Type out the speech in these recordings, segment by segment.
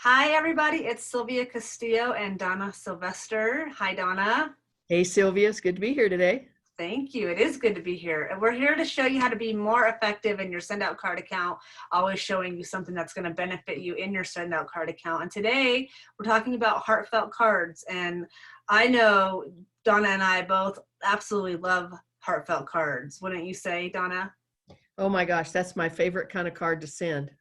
Hi, everybody. It's Sylvia Castillo and Donna Sylvester. Hi, Donna. Hey Sylvia, it's good to be here today. Thank you. It is good to be here. And we're here to show you how to be more effective in your SendOutCard account, always showing you something that's going to benefit you in your SendOutCard account. And today we're talking about Heartfelt Cards. And I know Donna and I both absolutely love Heartfelt Cards. Wouldn't you say, Donna? Oh my gosh, that's my favorite kind of card to send.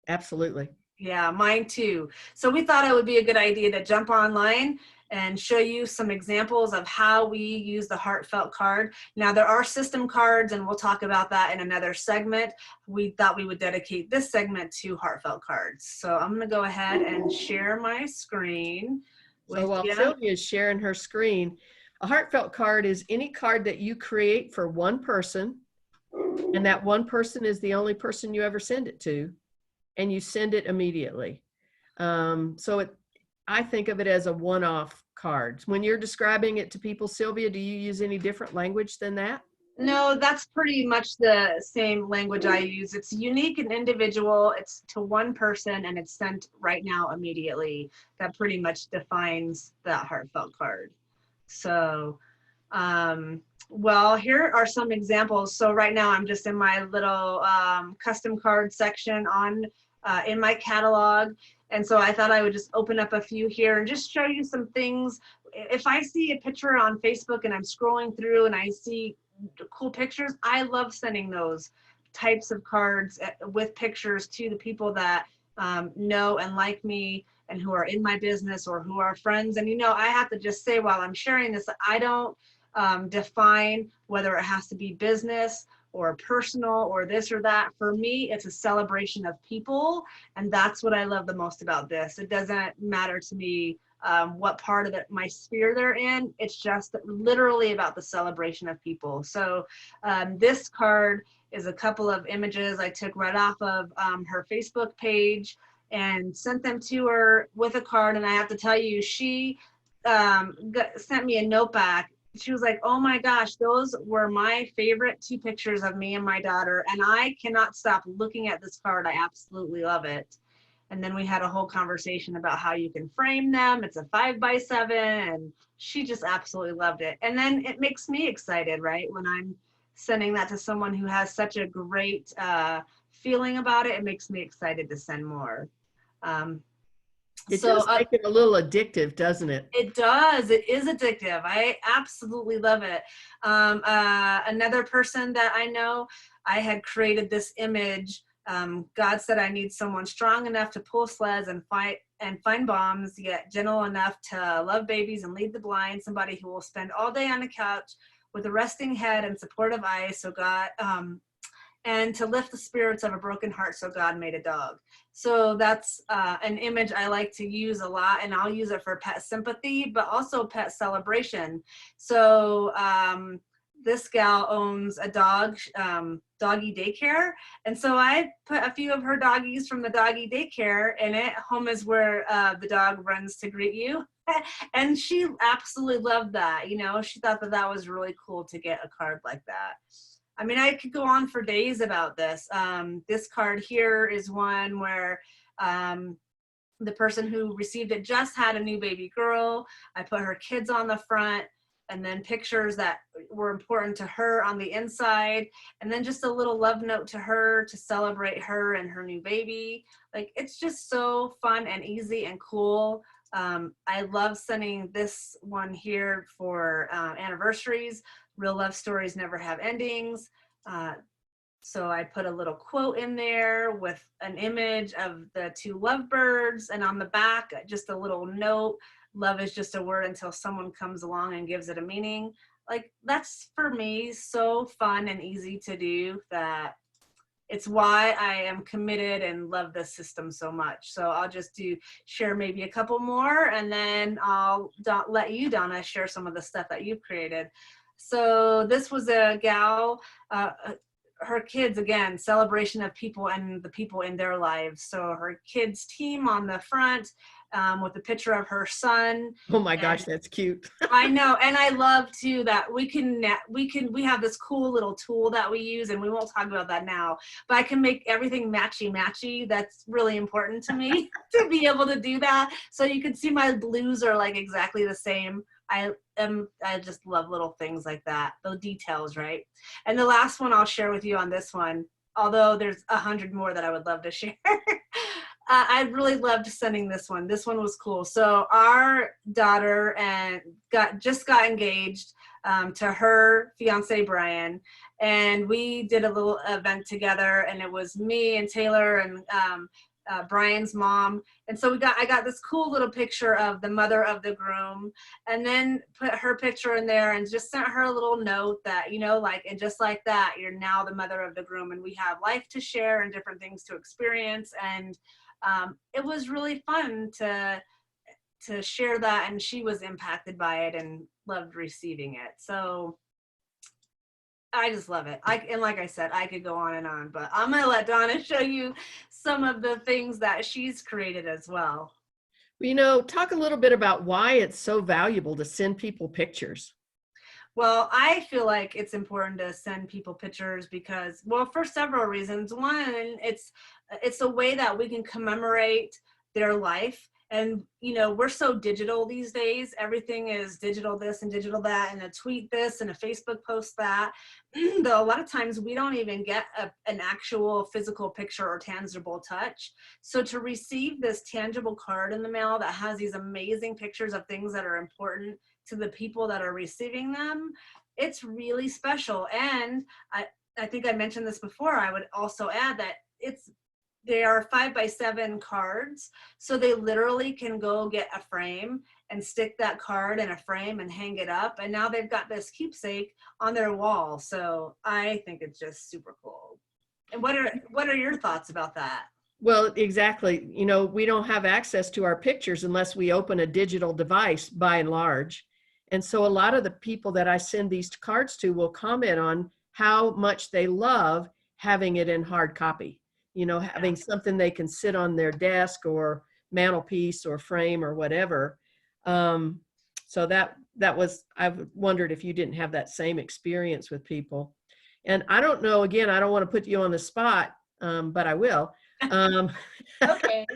Absolutely. Yeah, mine too. So we thought it would be a good idea to jump online and show you some examples of how we use the Heartfelt card. Now there are system cards and we'll talk about that in another segment. We thought we would dedicate this segment to Heartfelt cards. So I'm gonna go ahead and share my screen So with while you. Sylvia is sharing her screen, a heartfelt card is any card that you create for one person, and that one person is the only person you ever send it to, and you send it immediately. I think of it as a one-off card. When you're describing it to people, Sylvia, do you use any different language than that? No, that's pretty much the same language I use. It's unique and individual. It's to one person and it's sent right now immediately. That pretty much defines that Heartfelt card. So, well, here are some examples. So right now I'm just in my little custom card section on in my catalog. And so I thought I would just open up a few here and just show you some things. If I see a picture on Facebook and I'm scrolling through and I see cool pictures, I love sending those types of cards with pictures to the people that know and like me and who are in my business or who are friends. And I have to just say while I'm sharing this, I don't define whether it has to be business or personal or this or that. For me, it's a celebration of people, and that's what I love the most about this. It doesn't matter to me what part of it, my sphere they're in. It's just literally about the celebration of people. So this card is a couple of images I took right off of her Facebook page and sent them to her with a card. And I have to tell you, she sent me a note back. She was like, oh my gosh, those were my favorite two pictures of me and my daughter. And I cannot stop looking at this card. I absolutely love it. And then we had a whole conversation about how you can frame them. It's a 5x7 and she just absolutely loved it. And then it makes me excited, right? When I'm sending that to someone who has such a great feeling about it, it makes me excited to send more. It does make it a little addictive, doesn't it? It does. It is addictive. I absolutely love it. Another person that I know, I had created this image. God said I need someone strong enough to pull sleds and find bombs, yet gentle enough to love babies and lead the blind. Somebody who will spend all day on the couch with a resting head and supportive eyes. So God, and to lift the spirits of a broken heart, so God made a dog. So that's an image I like to use a lot, and I'll use it for pet sympathy, but also pet celebration. So this gal owns a dog, doggy daycare, and so I put a few of her doggies from the doggy daycare in it. Home is where the dog runs to greet you. And she absolutely loved that. She thought that that was really cool to get a card like that. I mean, I could go on for days about this. This card here is one where the person who received it just had a new baby girl. I put her kids on the front and then pictures that were important to her on the inside. And then just a little love note to her to celebrate her and her new baby. Like, it's just so fun and easy and cool. I love sending this one here for anniversaries. Real love stories never have endings. So I put a little quote in there with an image of the two lovebirds, and on the back, just a little note. Love is just a word until someone comes along and gives it a meaning. Like, that's for me so fun and easy to do that it's why I am committed and love this system so much. So I'll just share maybe a couple more, and then I'll let you, Donna, share some of the stuff that you've created. So this was a gal, her kids, again, celebration of people and the people in their lives. So her kids team on the front, with a picture of her son. Oh my And gosh, that's cute. I know, and I love too that we have this cool little tool that we use, and we won't talk about that now, but I can make everything matchy. That's really important to me to be able to do that. So you can see my blues are like exactly the same. I just love little things like that, the details, right? And the last one I'll share with you on this one, although there's 100 more that I would love to share. I really loved sending this one. This one was cool. So our daughter just got engaged to her fiance Brian, and we did a little event together. And it was me and Taylor and Brian's mom. And so I got this cool little picture of the mother of the groom, and then put her picture in there and just sent her a little note that, and just like that, you're now the mother of the groom, and we have life to share and different things to experience. And it was really fun to share that, and she was impacted by it and loved receiving it. So I just love it. And like I said, I could go on and on, but I'm gonna let Donna show you some of the things that she's created as well. Talk a little bit about why it's so valuable to send people pictures. Well, I feel like it's important to send people pictures because, well, for several reasons. One, it's a way that we can commemorate their life. And, we're so digital these days. Everything is digital this and digital that, and a tweet this and a Facebook post that. Though a lot of times we don't even get an actual physical picture or tangible touch. So to receive this tangible card in the mail that has these amazing pictures of things that are important to the people that are receiving them, it's really special. And I think I mentioned this before. I would also add that they are 5x7 cards. So they literally can go get a frame and stick that card in a frame and hang it up. And now they've got this keepsake on their wall. So I think it's just super cool. And what are your thoughts about that? Well, exactly. We don't have access to our pictures unless we open a digital device by and large. And so a lot of the people that I send these cards to will comment on how much they love having it in hard copy. Having something they can sit on their desk or mantelpiece or frame or whatever. So that was, I've wondered if you didn't have that same experience with people. And I don't know, again, I don't want to put you on the spot, but I will. Okay.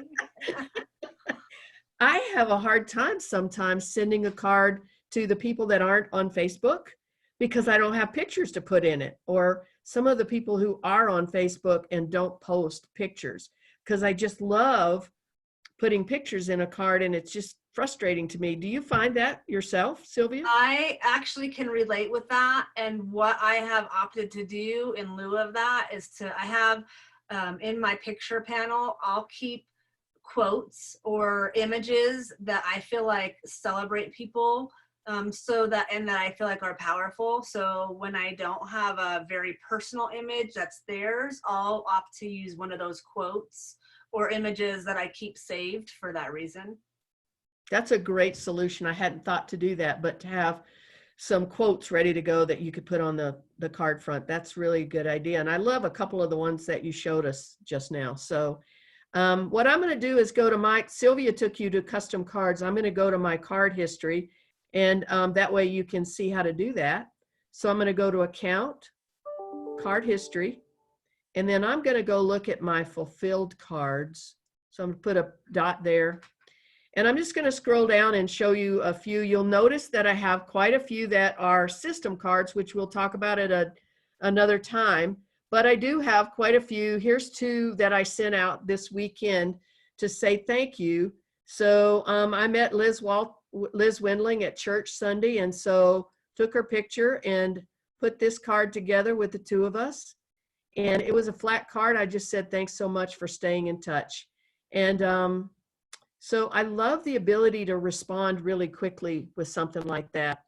I have a hard time sometimes sending a card to the people that aren't on Facebook because I don't have pictures to put in it, or some of the people who are on Facebook and don't post pictures, because I just love putting pictures in a card, and it's just frustrating to me. Do you find that yourself, Sylvia? I actually can relate with that. And what I have opted to do in lieu of that is I have in my picture panel, I'll keep quotes or images that I feel like celebrate people, that I feel like are powerful. So when I don't have a very personal image that's theirs, I'll opt to use one of those quotes or images that I keep saved for that reason. That's a great solution. I hadn't thought to do that, but to have some quotes ready to go that you could put on the card front, that's really a good idea. And I love a couple of the ones that you showed us just now. So what I'm going to do is go to Sylvia took you to custom cards. I'm going to go to my card history, and that way you can see how to do that. So I'm going to go to account, card history, and then I'm going to go look at my fulfilled cards. So I'm going to put a dot there, and I'm just going to scroll down and show you a few. You'll notice that I have quite a few that are system cards, which we'll talk about at another time. But I do have quite a few. Here's two that I sent out this weekend to say thank you. So I met Liz Wendling at church Sunday, and so took her picture and put this card together with the two of us. And it was a flat card. I just said, thanks so much for staying in touch. And so I love the ability to respond really quickly with something like that.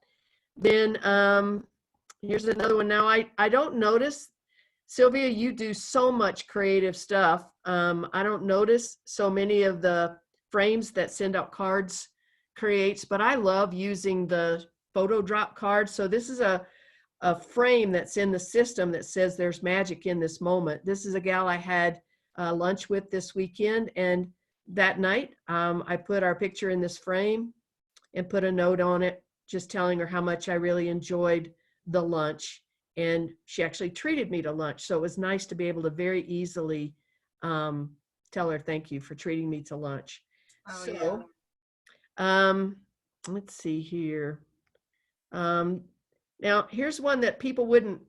Then here's another one. Now I don't notice, Sylvia, you do so much creative stuff. I don't notice so many of the frames that SendOutCards creates, but I love using the photo drop cards. So this is a a frame that's in the system that says there's magic in this moment. This is a gal I had lunch with this weekend, and that night I put our picture in this frame and put a note on it, just telling her how much I really enjoyed the lunch. And she actually treated me to lunch. So it was nice to be able to very easily tell her thank you for treating me to lunch. Oh, So let's see here. Now here's one that people wouldn't,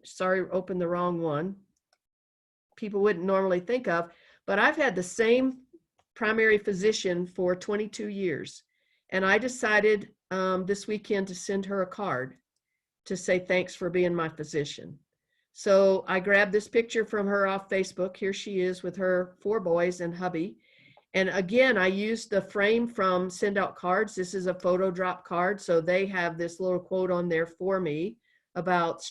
sorry, open the wrong one. People wouldn't normally think of, but I've had the same primary physician for 22 years. And I decided this weekend to send her a card to say thanks for being my physician. So I grabbed this picture from her off Facebook. Here she is with her 4 boys and hubby. And again, I used the frame from SendOutCards. This is a photo drop card. So they have this little quote on there for me about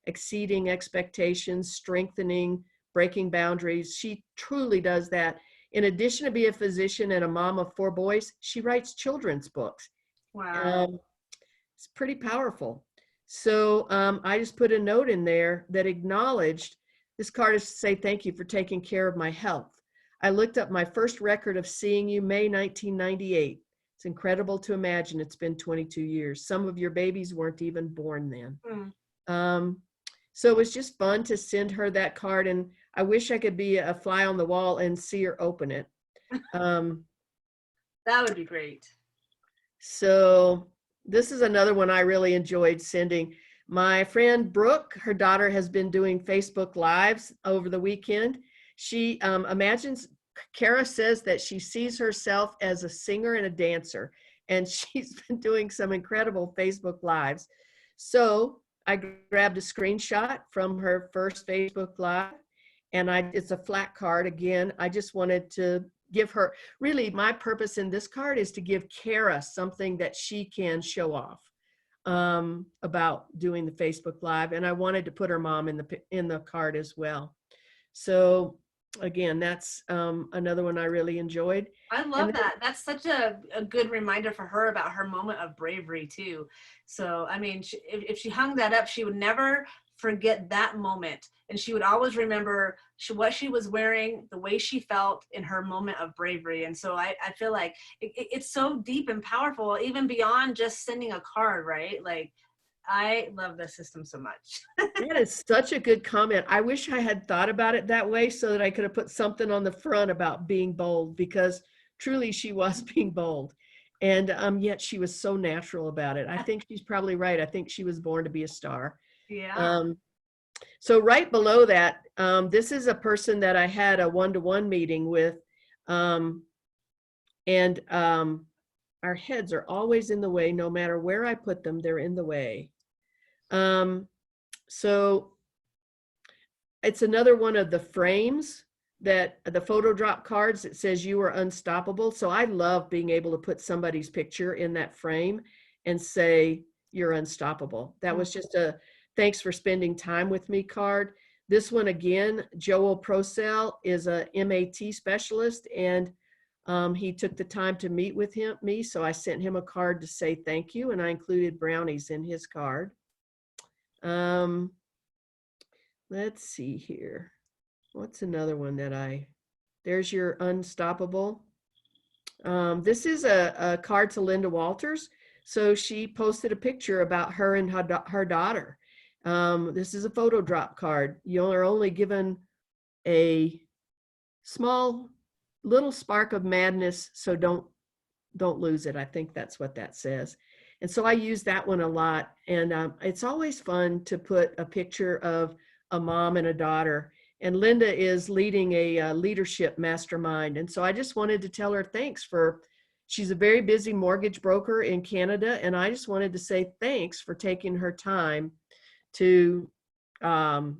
exceeding expectations, strengthening, breaking boundaries. She truly does that. In addition to being a physician and a mom of 4 boys, she writes children's books. wow. It's pretty powerful. So I just put a note in there that acknowledged, this card is to say thank you for taking care of my health. I looked up my first record of seeing you, May 1998. It's incredible to imagine it's been 22 years. Some of your babies weren't even born then. So it was just fun to send her that card, and I wish I could be a fly on the wall and see her open it. That would be great. So this is another one I really enjoyed sending. My friend Brooke, her daughter has been doing Facebook Lives over the weekend. She imagines, Kara says that she sees herself as a singer and a dancer, and she's been doing some incredible Facebook Lives. So I grabbed a screenshot from her first Facebook Live, and it's a flat card again. I just wanted to give her, really my purpose in this card is to give Kara something that she can show off about doing the Facebook Live. And I wanted to put her mom in the card as well. So again, that's another one I really enjoyed. I love that. That's such a good reminder for her about her moment of bravery too. So, I mean, if she hung that up, she would never forget that moment. And she would always remember what she was wearing, the way she felt in her moment of bravery. And so I feel like it's so deep and powerful, even beyond just sending a card, right? Like, I love the system so much. That is such a good comment. I wish I had thought about it that way so that I could have put something on the front about being bold, because truly she was being bold. And yet she was so natural about it. I think she's probably right. I think she was born to be a star. Yeah. So right below that, this is a person that I had a one-to-one meeting with. And our heads are always in the way. No matter where I put them, they're in the way. So it's another one of the frames, that the photo drop cards that says you are unstoppable. So I love being able to put somebody's picture in that frame and say you're unstoppable. That was just a thanks for spending time with me card. This one again, Joel Procell is a MAT specialist, and he took the time to meet with me. So I sent him a card to say thank you, and I included brownies in his card. Let's see here. What's another one that there's your unstoppable. This is a card to Linda Walters. So she posted a picture about her and her daughter. This is a photo drop card. You are only given a small little spark of madness, so don't lose it. I think that's what that says. And so I use that one a lot. And it's always fun to put a picture of a mom and a daughter. And Linda is leading a leadership mastermind. And so I just wanted to tell her thanks she's a very busy mortgage broker in Canada. And I just wanted to say thanks for taking her time to, now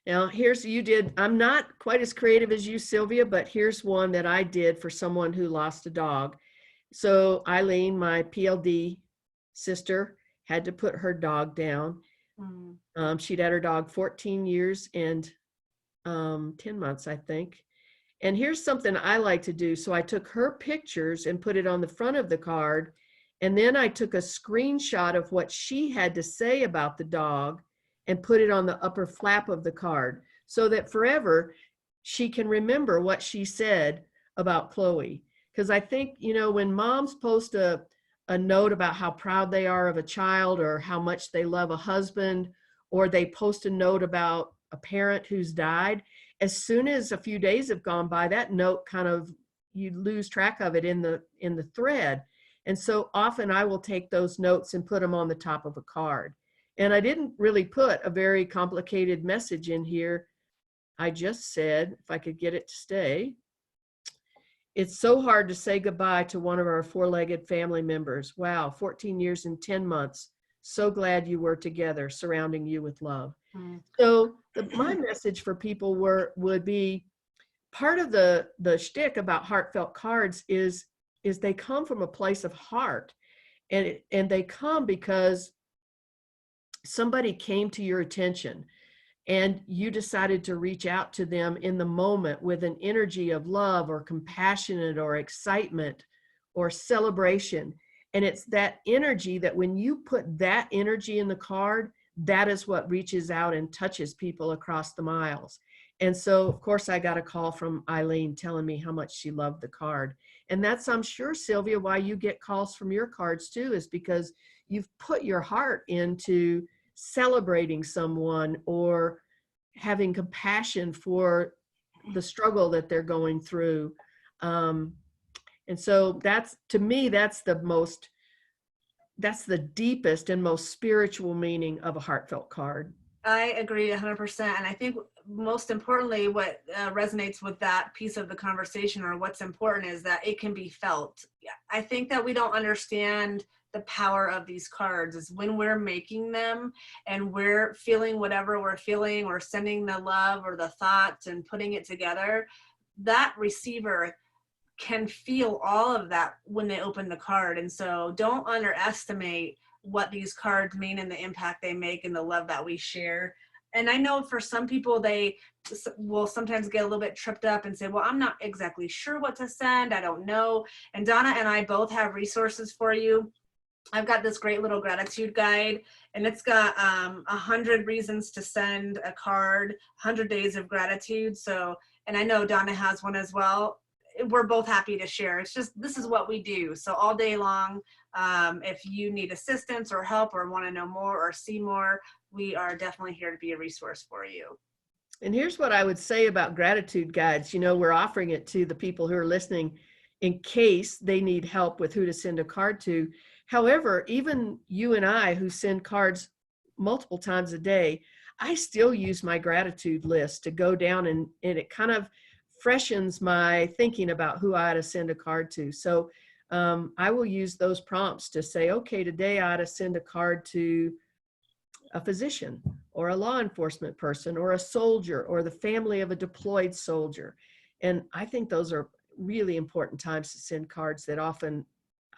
I'm not quite as creative as you, Sylvia, but here's one that I did for someone who lost a dog. So Eileen, my PLD sister, had to put her dog down. She'd had her dog 14 years and 10 months, I think. And here's something I like to do. So I took her pictures and put it on the front of the card And then I took a screenshot of what she had to say about the dog and put it on the upper flap of the card so that forever she can remember what she said about Chloe. Because I think, you know, when moms post a note about how proud they are of a child or how much they love a husband, or they post a note about a parent who's died, as soon as a few days have gone by, that note kind of, you lose track of it in the thread. And so often I will take those notes and put them on the top of a card. And I didn't really put a very complicated message in here. I just said, if I could get it to stay, it's so hard to say goodbye to one of our four-legged family members. Wow, 14 years and 10 months. So glad you were together, surrounding you with love. So my message for people would be, part of the shtick about heartfelt cards is they come from a place of heart, and they come because somebody came to your attention and you decided to reach out to them in the moment with an energy of love or compassionate or excitement or celebration. And it's that energy that when you put that energy in the card, that is what reaches out and touches people across the miles. And so, of course, I got a call from Eileen telling me how much she loved the card. And that's, I'm sure, Sylvia, why you get calls from your cards too, is because you've put your heart into celebrating someone or having compassion for the struggle that they're going through. And so that's, to me, that's the deepest and most spiritual meaning of a heartfelt card. I agree 100%. And I think most importantly, what resonates with that piece of the conversation, or what's important, is that it can be felt. I think that we don't understand the power of these cards is when we're making them and we're feeling whatever we're feeling, or sending the love or the thoughts and putting it together, that receiver can feel all of that when they open the card. And so don't underestimate what these cards mean and the impact they make and the love that we share. And I know for some people, they will sometimes get a little bit tripped up and say, well, I'm not exactly sure what to send. I don't know. And Donna and I both have resources for you. I've got this great little gratitude guide, and it's got 100 reasons to send a card, 100 days of gratitude. So, and I know Donna has one as well. We're both happy to share. It's just, this is what we do. So all day long, if you need assistance or help or want to know more or see more, we are definitely here to be a resource for you. And here's what I would say about gratitude guides. You know, we're offering it to the people who are listening in case they need help with who to send a card to. However, even you and I, who send cards multiple times a day, I still use my gratitude list to go down, and it kind of freshens my thinking about who I ought to send a card to. So I will use those prompts to say, okay, today I ought to send a card to a physician or a law enforcement person or a soldier or the family of a deployed soldier. And I think those are really important times to send cards that often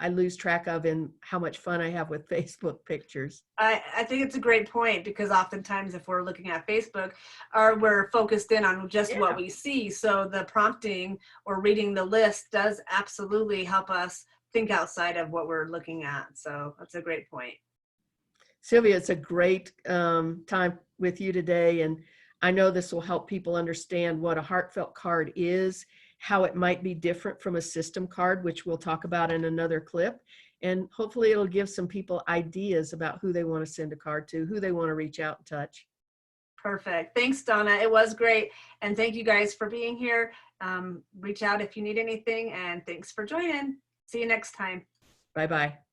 I lose track of in how much fun I have with Facebook pictures. I think it's a great point, because oftentimes if we're looking at Facebook, we're focused in on just what we see. So the prompting or reading the list does absolutely help us think outside of what we're looking at. So that's a great point. Sylvia, it's a great time with you today. And I know this will help people understand what a heartfelt card is, how it might be different from a system card, which we'll talk about in another clip. And hopefully it'll give some people ideas about who they want to send a card to, who they want to reach out and touch. Perfect. Thanks, Donna. It was great. And thank you guys for being here. Reach out if you need anything, and thanks for joining. See you next time. Bye-bye.